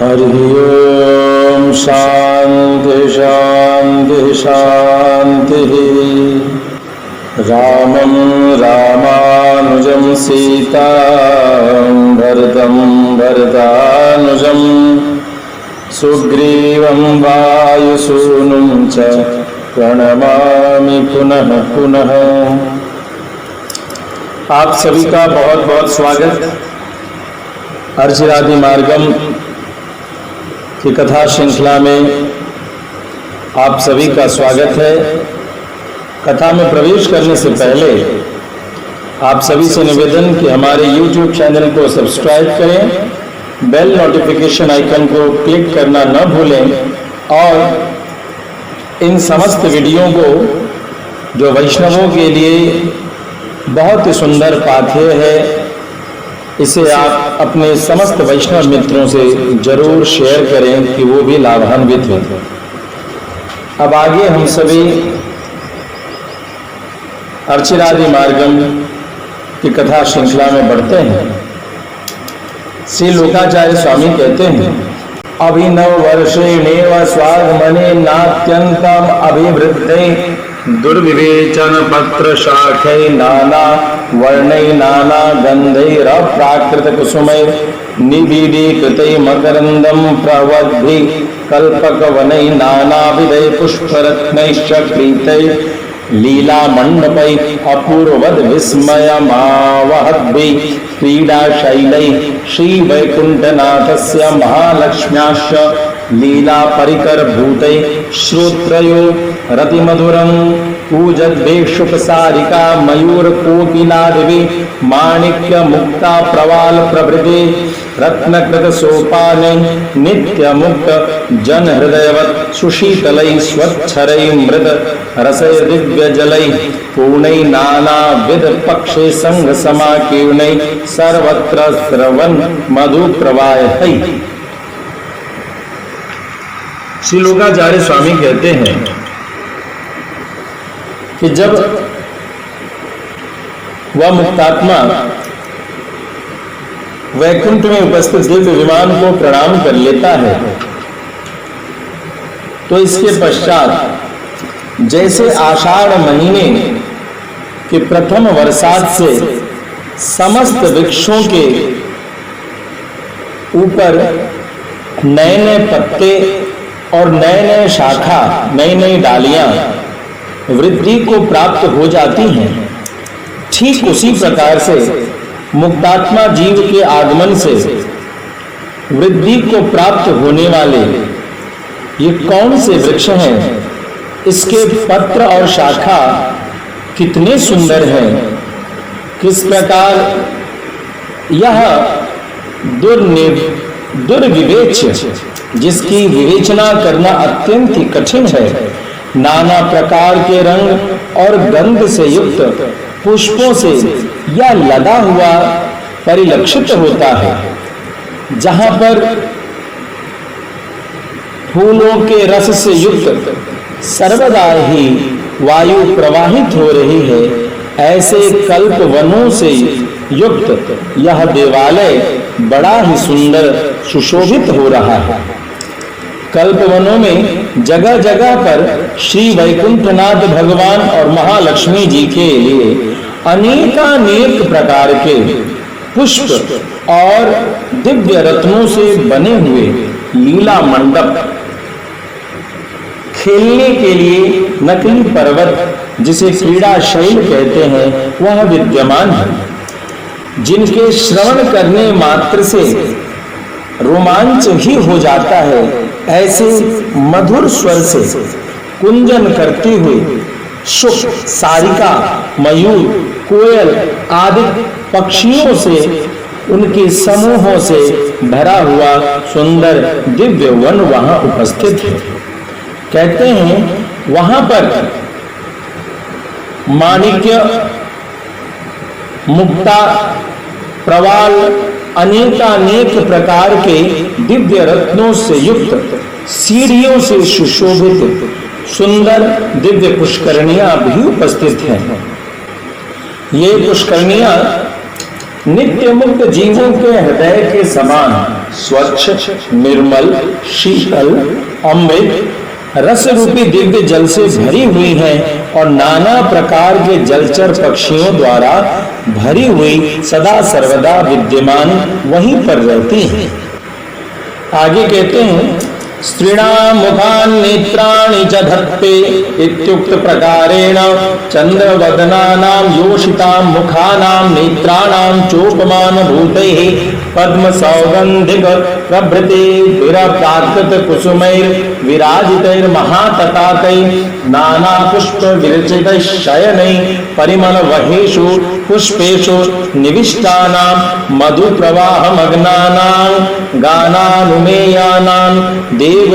हरि ओम शांति शांति शांति। रामं रामानुजं सीतां भरतं भरतानुजं सुग्रीवं वायुसूनुं च प्रणमामि पुनः पुनः। आप सभी का बहुत बहुत स्वागत। अर्चिरादि मार्गम की कथा श्रृंखला में आप सभी का स्वागत है। कथा में प्रवेश करने से पहले आप सभी से निवेदन कि हमारे YouTube चैनल को सब्सक्राइब करें, बेल नोटिफिकेशन आइकन को क्लिक करना न भूलें और इन समस्त वीडियो को जो वैष्णवों के लिए बहुत ही सुंदर पाथेय है, इसे आप अपने समस्त वैष्णव मित्रों से जरूर शेयर करें कि वो भी लाभान्वित हों। अब आगे हम सभी अर्चिरादि मार्गम की कथा श्रृंखला में बढ़ते हैं। श्री लोकाचार्य स्वामी कहते हैं, अभिनव वर्षेणेव स्वागमने नात्यंतम अभिवृद्धे दुर्विवेचन पत्र शाखै नाना वर्णै नाना गंधैर प्राकृत कुसुमै निबीडीकृतै मकरंदम प्रवद्भि कल्पक वनै नानाविधै पुष्परत्नैश्च क्रीतै लीला मंडपै अपूर्वद विस्मयमावहद्भि क्रीडा शैलै श्री वैकुंठनाथस्य महालक्ष्म्याश्च लीला परिकर भूतै श्रोत्रयो रतिमधुरं पूजद्वेषुक सारिका मयूर कोकिलादिवि माणिक्य मुक्ता प्रवाल प्रभृति रत्नकृत सोपानै नित्य मुक्त जन हृदयवत् सुशीतलै स्वच्छरै मृद रसै दिव्य जलै पूर्णै नानाविध पक्षे संग समाकीर्णै सर्वत्र स्रवन् मधु प्रवाहै। श्री लोकाचार्य स्वामी कहते हैं कि जब वह मुक्तात्मा वैकुंठ में उपस्थित दिव्य विमान को प्रणाम कर लेता है तो इसके पश्चात जैसे आषाढ़ महीने के प्रथम बरसात से समस्त वृक्षों के ऊपर नए नए पत्ते और नए नए शाखा नई नई डालियां वृद्धि को प्राप्त हो जाती हैं, ठीक उसी प्रकार से मुक्तात्मा जीव के आगमन से वृद्धि को प्राप्त होने वाले ये कौन से वृक्ष हैं, इसके पत्र और शाखा कितने सुंदर हैं, किस प्रकार यह दुर्विवेच्य जिसकी विवेचना करना अत्यंत ही कठिन है, नाना प्रकार के रंग और गंध से युक्त पुष्पों से यह लदा हुआ परिलक्षित होता है। जहां पर फूलों के रस से युक्त सर्वदा ही वायु प्रवाहित हो रही है, ऐसे कल्प वनों से युक्त यह देवालय बड़ा ही सुंदर सुशोभित हो रहा है। कल्पवनों में जगह जगह पर श्री वैकुंठनाथ भगवान और महालक्ष्मी जी के लिए अनेकानेक प्रकार के पुष्प और दिव्य रत्नों से बने हुए लीला मंडप, खेलने के लिए नकली पर्वत जिसे क्रीड़ा शैल कहते हैं वह विद्यमान है, जिनके श्रवण करने मात्र से रोमांच ही हो जाता है। ऐसे मधुर स्वर से कुंजन करते हुए शुक, सारिका, मयूर, कोयल आदि पक्षियों से उनके समूहों से भरा हुआ सुंदर दिव्य वन वहां उपस्थित है। कहते हैं वहां पर माणिक्य, मुक्ता, प्रवाल अनेकानेक प्रकार के दिव्य रत्नों से युक्त सीढ़ियों से सुशोभित सुंदर दिव्य पुष्करणियां भी उपस्थित हैं। ये पुष्करणियां नित्य मुक्त जीवों के हृदय के समान स्वच्छ, निर्मल, शीतल, अमृत रस रूपी दिव्य जल से भरी हुई है और नाना प्रकार के जलचर पक्षियों द्वारा भरी हुई सदा सर्वदा विद्यमान वहीं पर रहती है। आगे कहते हैं, स्त्रीणां मुखान् नेत्राणि च धत्ते इत्युक्त प्रकारेण चंद्रवदनानां योषितां मुखानां नेत्राणां चोपमान भूतैः पद्म सौगंधिक प्रभृति विरप्राकृत कुसुमैर् विराजितैर् महातटाकैः नाना पुष्प विरचित शयनैः परिमल वहेषु पुष्पेषु निविष्टानां मधु प्रवाह मग्नानां गानानुमेयानां देव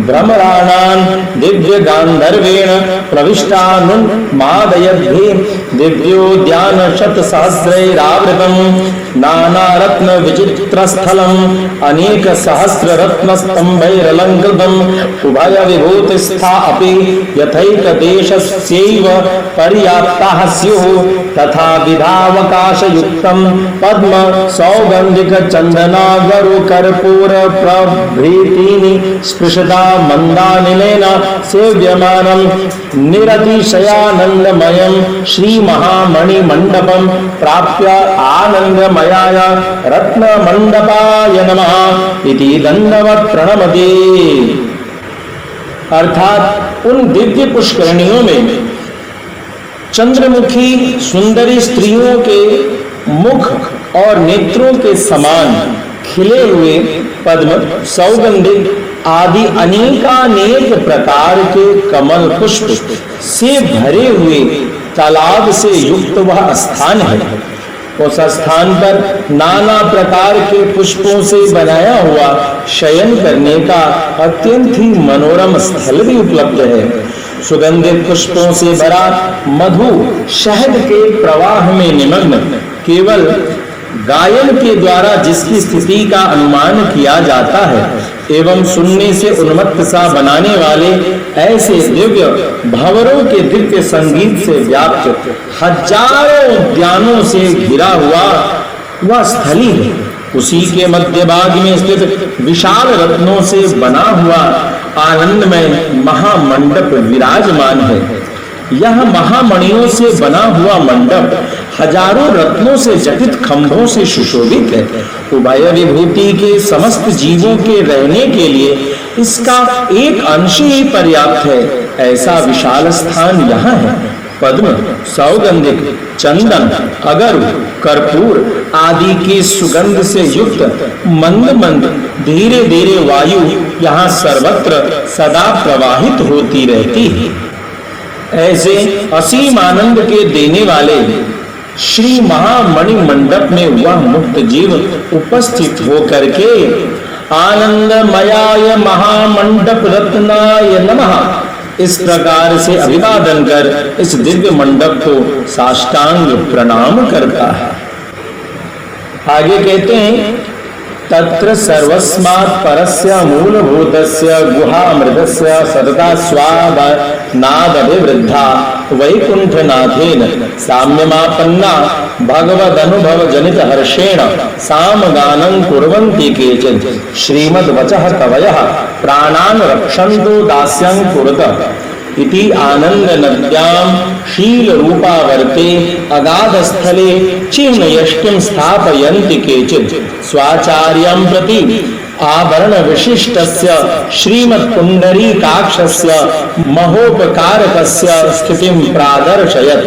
भ्रमराणां दिव्य गांधर्वेण प्रविष्टानुन्मादयद्भिः दिव्योद्यान शत सहस्रैरावृतं नाना रत्न विचित्र स्थलम् अनेक सहस्र रत्न स्तंभैरलंकृतम् उभय विभूतिस्था अपि यथैक देशस्यैव पर्याप्ताः स्युः तथा विधावकाश युक्तं पद्म सौगंधिक चंदना गरु कर्पूर प्रभृतीनि स्पृशता मंदानिलेन सेव्यमानं निरतिशयानंदमयं श्री महामणि मंडपं प्राप्य आनंदमयाय रत्न मंडपाय नमः इति दंडवत् प्रणमते। अर्थात उन दिव्य पुष्करणियों में चंद्रमुखी सुंदरी स्त्रियों के मुख और नेत्रों के समान खिले हुए पद्म, सौगंधिक आदि अनेकानेक प्रकार के कमल पुष्प से भरे हुए तालाब से युक्त वह स्थान है। उस स्थान पर नाना प्रकार के पुष्पों से बनाया हुआ शयन करने का अत्यंत ही मनोरम स्थल भी उपलब्ध है। सुगंधित पुष्पों से भरा मधु शहद के प्रवाह में निमग्न केवल गायन के द्वारा जिसकी स्थिति का अनुमान किया जाता है एवं सुनने से उन्मत्त सा बनाने वाले ऐसे दिव्य भंवरों के दिव्य संगीत से व्याप्त हजारों उद्यानों से घिरा हुआ वह स्थली है। उसी के मध्य भाग में स्थित विशाल रत्नों से बना हुआ आनंदमय महामंडप विराजमान है। यह महामणियों से बना हुआ मंडप हजारों रत्नों से जटित खंभों से सुशोभित है। उभय विभूति के समस्त जीवों के रहने के लिए इसका एक अंश ही पर्याप्त है। ऐसा विशाल स्थान यहाँ है। पद्म, सौगंधिक, चंदन, अगरु, कर्पूर आदि की सुगंध से युक्त मंद मंद धीरे धीरे वायु यहाँ सर्वत्र सदा प्रवाहित होती रहती है। ऐसे असीम आनंद के देने वाले श्री महामणि मंडप में वह मुक्त जीव उपस्थित होकर के आनंदमयाय महामंडप रत्नाय नमः इस प्रकार से अभिवादन कर इस दिव्य मंडप को साष्टांग प्रणाम करता है। आगे कहते हैं, तत्र सर्वस्मात् परस्य मूलभूतस्य गुहामृतस्य सतता स्वादनादभिवृद्धा वैकुंठनाथेन साम्यमापन्ना भगवदनुभव जनित हर्षेण सामगानं कुर्वन्ति केचित् श्रीमद्वचः कवयः प्राणान् रक्षन्तु दास्यं कुरुतः इति आनंद नद्यां शील रूपावर्ते अगाध स्थले चिह्न यष्टिं स्थापयन्ति केचित् स्वाचार्यं प्रति आभरण विशिष्टस्य श्रीमत्पुण्डरीकाक्षस्य महोपकारकस्य स्थितिं प्रादर्शयत्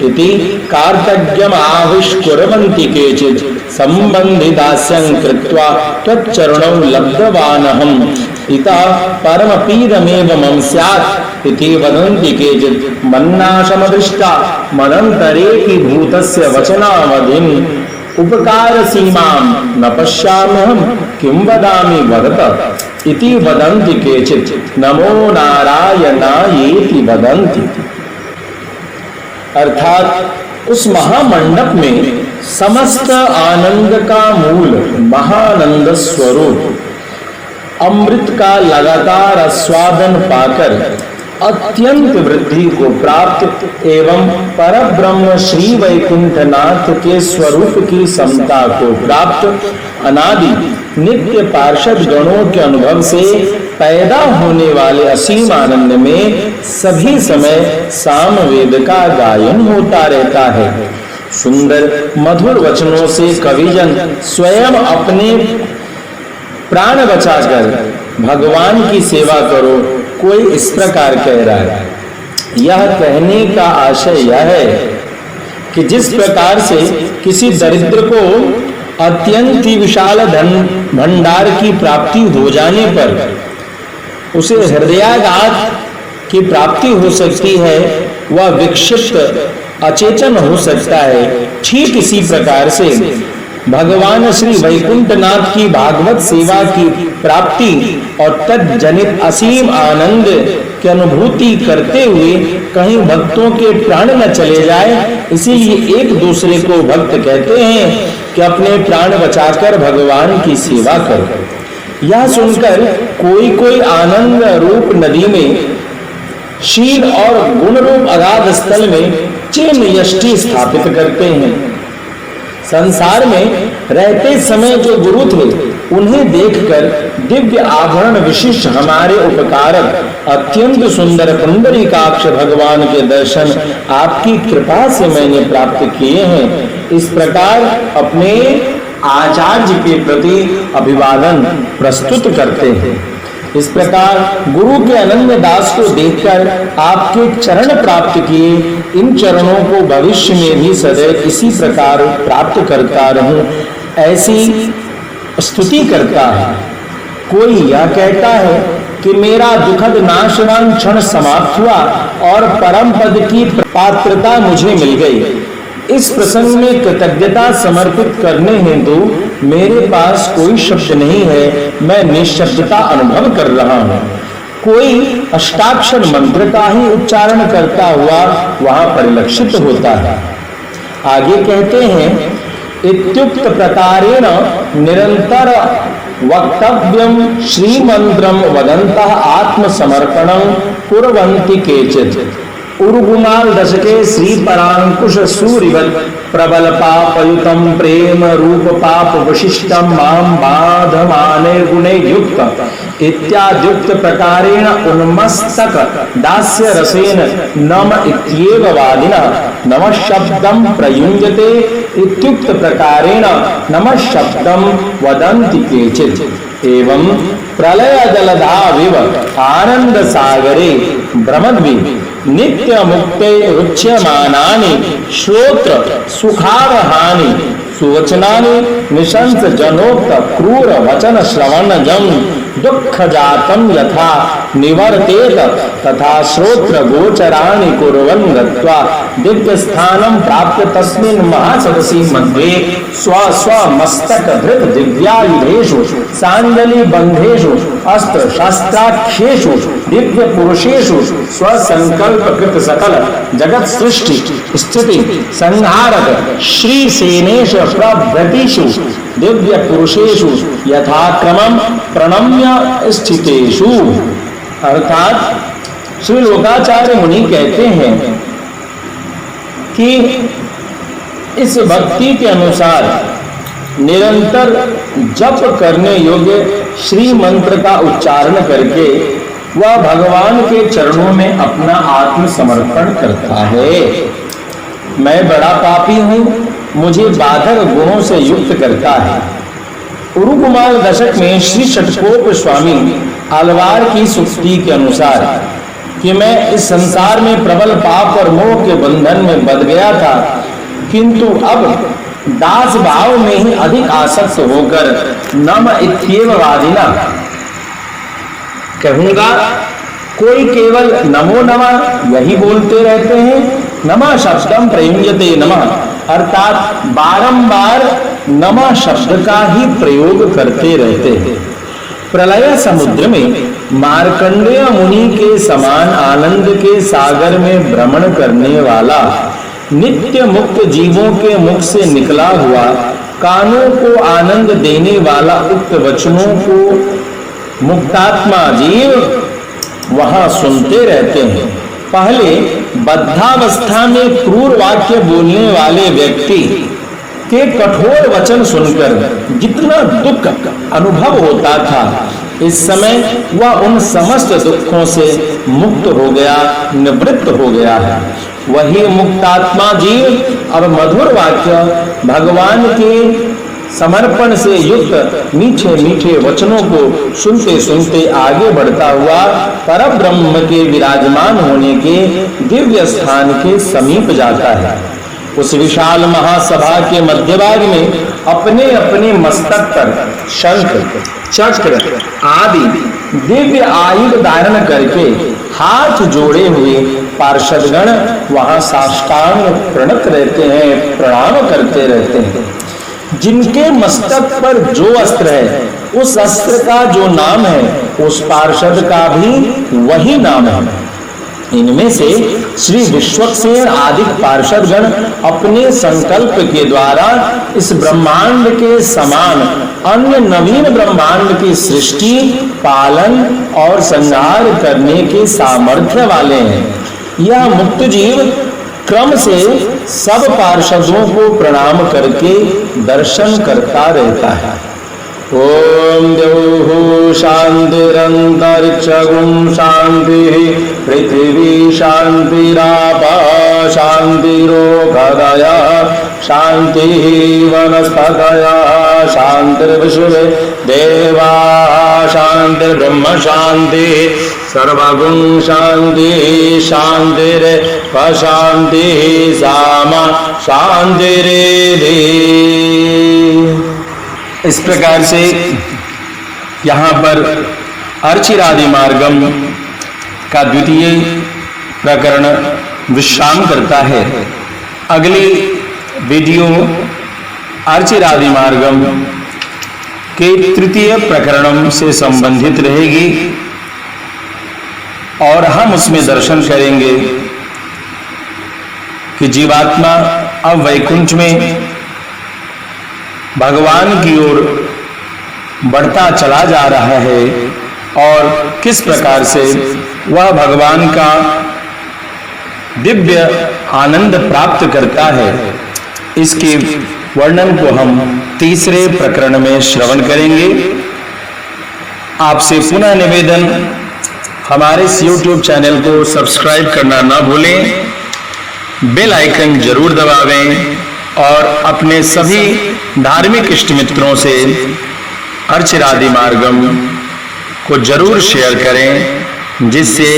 इति कार्तज्ञम् आविष्कुर्वन्ति केचित् संबन्धिदास्यं कृत्वा त्वच्चरणौ लब्धवानहम् इतः परमपीडमेव मम स्यात् इति वदन्ति केचित् मन्नाशमदृष्टा मनन्तरेऽपि भूतस्य वचनावधिम् उपकार सीमां न पश्याम्यहं किं वदामि वदत इति वदन्ति केचित् नमो नारायणायेति वदन्ति। अर्थात उस महामंडप में समस्त आनंद का मूल महानंद स्वरूप अमृत का लगातार आस्वादन पाकर अत्यंत वृद्धि को प्राप्त एवं परब्रह्म श्री वैकुंठनाथ के स्वरूप की समता को प्राप्त अनादि नित्य पार्षद गणों के अनुभव से पैदा होने वाले असीम आनंद में सभी समय सामवेद का गायन होता रहता है। सुंदर मधुर वचनों से कविजन स्वयं अपने प्राण बचाकर भगवान की सेवा करो, कोई इस प्रकार कह रहा है। यह कहने का आशय यह है कि जिस प्रकार से किसी दरिद्र को अत्यंत ही विशाल धन भंडार की प्राप्ति हो जाने पर उसे हृदयाघात की प्राप्ति हो सकती है, वह विक्षिप्त अचेतन हो सकता है, ठीक इसी प्रकार से भगवान श्री वैकुंठनाथ की भागवत सेवा की प्राप्ति और तज्जनित असीम आनंद की अनुभूति करते हुए कहीं भक्तों के प्राण न चले जाए, इसीलिए एक दूसरे को भक्त कहते हैं कि अपने प्राण बचाकर भगवान की सेवा करो। यह सुनकर कोई कोई आनंद रूप नदी में शील और गुण रूप अगाध स्थल में चिन्ह यष्टि स्थापित करते हैं। संसार में रहते समय जो गुरु थे उन्हें देखकर दिव्य आभरण विशिष्ट हमारे उपकारक अत्यंत सुंदर पुंडरीकाक्ष भगवान के दर्शन आपकी कृपा से मैंने प्राप्त किए हैं। इस प्रकार अपने आचार्य के प्रति अभिवादन प्रस्तुत करते हैं। इस प्रकार गुरु के अनन्य दास को देखकर आपके चरण प्राप्त किए, इन चरणों को भविष्य में भी सदैव इसी प्रकार प्राप्त करता रहूं, ऐसी स्तुति करता है। कोई यह कहता है कि मेरा दुखद नाशवान क्षण समाप्त हुआ और परम पद की पात्रता मुझे मिल गई। इस प्रसंग में कृतज्ञता समर्पित करने हेतु मेरे पास कोई शब्द नहीं है, मैं निःशब्दता अनुभव कर रहा हूँ। कोई अष्टाक्षर मंत्र का ही उच्चारण करता हुआ वहां परिलक्षित होता है। आगे कहते हैं, इत्युक्त प्रकारेण निरंतर वक्तव्यम श्रीमंत्रम वदन्तः आत्मसमर्पणं कुर्वन्ति केचित्। उर्गुमाल दशके श्री परांकुश सूरिवत प्रबल पापयुतम प्रेम रूप पाप वशिष्ठम माम बाधमाने गुणे युक्त इत्याद्युक्त प्रकारेण उन्मस्तक दास्य रसेन नम इत्येव वादिना नमः शब्दम प्रयुञ्जते इत्युक्त प्रकारेण नमः शब्दम वदन्ति केचित्। एवं प्रलय जलधाविव आनंद सागरे भ्रमद्भि नित्य मुक्ते रुच्यमानानि श्रोत्र सुखावहानि सुवचनानि निशंस जनोक्त क्रूर वचन श्रवण जम दुख जातम यथा निवर्तेत तथा श्रोत्र गोचराणि कुर्वन् गत्वा दिव्य स्थानं प्राप्य तस्मिन् महासदसि मध्ये स्व स्व मस्तक धृत दिव्यायुधेषु सांजलि बंधेषु अस्त्र शास्त्राख्येषु दिव्य पुरुषेषु स्व संकल्प कृत सकल जगत सृष्टि स्थिति संहारक श्री सेनेश प्रभृतिषु दिव्य पुरुषेषु यथाक्रमं प्रणम्य स्थितेषु। अर्थात श्री लोकाचार्य मुनि कहते हैं कि इस भक्ति के अनुसार निरंतर जप करने योग्य श्री मंत्र का उच्चारण करके वह भगवान के चरणों में अपना आत्मसमर्पण करता है। मैं बड़ा पापी हूँ, मुझे बाधक गुणों से युक्त करता है। उरुकुमाल दशक में श्री षटकोप स्वामी अलवार की सुक्ति के अनुसार कि मैं इस संसार में प्रबल पाप और मोह के बंधन में बंध गया था, किंतु अब दास भाव में ही अधिक आसक्त होकर नम इत्येव वादिना कहूंगा। कोई केवल नमो नमः यही बोलते रहते हैं, नमः शब्दम प्रयुञ्जते नमः, अर्थात बारंबार नमः शब्द का ही प्रयोग करते रहते हैं। प्रलय समुद्र में मार्कंडेय मुनि के समान आनंद के सागर में भ्रमण करने वाला नित्य मुक्त जीवों के मुख से निकला हुआ कानों को आनंद देने वाला उक्त वचनों को मुक्तात्मा जीव वहां सुनते रहते हैं। पहले बद्धावस्था में क्रूर वाक्य बोलने वाले व्यक्ति के कठोर वचन सुनकर जितना दुख अनुभव होता था, इस समय वह उन समस्त दुखों से मुक्त हो गया, निवृत्त हो गया है। वही मुक्तात्मा जीव अब मधुर वाक्य, भगवान के समर्पण से युक्त मीठे मीठे वचनों को सुनते सुनते आगे बढ़ता हुआ परब्रह्म के विराजमान होने के दिव्य स्थान के समीप जाता है। उस विशाल महासभा के मध्य भाग में अपने अपने मस्तक पर शंख, चक्र आदि दिव्य आयुध धारण करके हाथ जोड़े हुए पार्षदगण वहां साष्टांग प्रणत रहते हैं, प्रणाम करते रहते हैं। जिनके मस्तक पर जो अस्त्र है, उस अस्त्र का जो नाम है, उस पार्षद का भी वही नाम है। इनमें से श्री विश्वक्सेन आदि पार्षदगण अपने संकल्प के द्वारा इस ब्रह्मांड के समान अन्य नवीन ब्रह्मांड की सृष्टि, पालन और संहार करने के सामर्थ्य वाले हैं। यह मुक्त जीव क्रम से सब पार्षदों को प्रणाम करके दर्शन करता रहता है। ओम द्यौः शान्तिरन्तरिक्षगुं शान्तिः, पृथिवी शान्तिरापः शान्तिरोषधयः, शान्तिः वनस्पतयः शान्तिर्विश्वे देवाः, शान्तिर्ब्रह्म शान्तिः, सर्वगुण शान्तिः शान्तिरशान्तिः, सामा शान्तिरेधि। इस प्रकार से यहाँ पर अर्चिरादि मार्गम का द्वितीय प्रकरण विश्राम करता है। अगली वीडियो अर्चिरादि मार्गम के तृतीय प्रकरणम से संबंधित रहेगी और हम उसमें दर्शन करेंगे कि जीवात्मा अब वैकुंठ में भगवान की ओर बढ़ता चला जा रहा है और किस प्रकार से वह भगवान का दिव्य आनंद प्राप्त करता है। इसके वर्णन को हम तीसरे प्रकरण में श्रवण करेंगे। आपसे पुनः निवेदन, हमारे इस YouTube चैनल को सब्सक्राइब करना ना भूलें, बेल आइकन जरूर दबावें और अपने सभी धार्मिक इष्ट मित्रों से अर्चिरादि मार्गम को जरूर शेयर करें, जिससे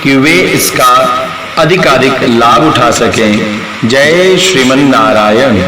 कि वे इसका अधिकाधिक लाभ उठा सकें। जय श्रीमन नारायण।